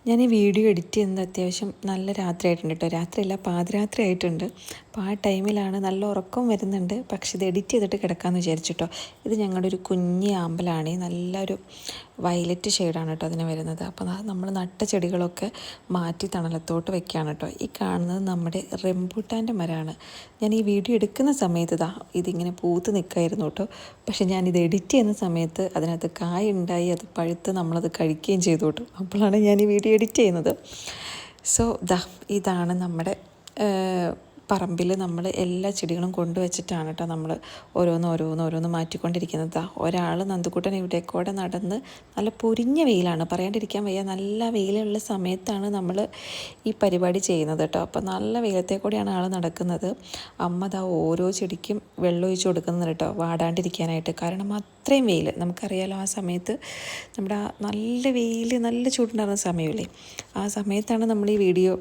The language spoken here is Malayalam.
ഞാൻ ഈ വീഡിയോ എഡിറ്റ് ചെയ്യുന്നത് അത്യാവശ്യം നല്ല രാത്രി ആയിട്ടുണ്ട് കേട്ടോ. രാത്രിയല്ല, പാതിരാത്രി ആയിട്ടുണ്ട്. അപ്പോൾ ആ ടൈമിലാണ് നല്ല ഉറക്കം വരുന്നുണ്ട്. പക്ഷെ ഇത് എഡിറ്റ് ചെയ്തിട്ട് കിടക്കാമെന്ന് വിചാരിച്ചിട്ടോ. ഇത് ഞങ്ങളുടെ ഒരു കുഞ്ഞി ആമ്പലാണ്, നല്ലൊരു വയലറ്റ് ഷെയ്ഡാണ് കേട്ടോ അതിന് വരുന്നത്. അപ്പോൾ നമ്മൾ നട്ട ചെടികളൊക്കെ മാറ്റി തണലത്തോട്ട് വെക്കുകയാണ് കേട്ടോ. ഈ കാണുന്നത് നമ്മുടെ റംബൂട്ടാൻ്റെ മരമാണ്. ഞാൻ ഈ വീഡിയോ എടുക്കുന്ന സമയത്ത് ഇതിങ്ങനെ പൂത്ത് നിൽക്കായിരുന്നു കേട്ടോ. പക്ഷെ ഞാനിത് എഡിറ്റ് ചെയ്യുന്ന സമയത്ത് അതിനകത്ത് കായ ഉണ്ടായി, അത് പഴുത്ത് നമ്മളത് കഴിക്കുകയും ചെയ്തു കേട്ടോ. അപ്പോഴാണ് ഞാൻ ഈ വീഡിയോ എഡിറ്റ് ചെയ്യുന്നത്. സോ ഇതാണ് നമ്മുടെ പറമ്പിൽ നമ്മൾ എല്ലാ ചെടികളും കൊണ്ടുവച്ചിട്ടാണ് കേട്ടോ നമ്മൾ ഓരോന്ന് മാറ്റിക്കൊണ്ടിരിക്കുന്നത്. ഒരാൾ നന്ദുക്കുട്ടൻ ഇവിടേക്കൂടെ നടന്ന്, നല്ല പൊരിഞ്ഞ വെയിലാണ്, പറയാണ്ടിരിക്കാൻ വയ്യ. നല്ല വെയിലുള്ള സമയത്താണ് നമ്മൾ ഈ പരിപാടി ചെയ്യുന്നത് കേട്ടോ. അപ്പോൾ നല്ല വെയിലത്തെ കൂടെയാണ് ആൾ നടക്കുന്നത്. അമ്മ ഓരോ ചെടിക്കും വെള്ളം ഒഴിച്ച് കൊടുക്കുന്നത് കേട്ടോ, വാടാണ്ടിരിക്കാനായിട്ട്. കാരണം അത്രയും വെയിൽ നമുക്കറിയാലോ. ആ സമയത്ത് നമ്മുടെ നല്ല വെയിൽ, നല്ല ചൂടുണ്ടാകുന്ന സമയമില്ലേ, ആ സമയത്താണ് നമ്മൾ ഈ വീഡിയോ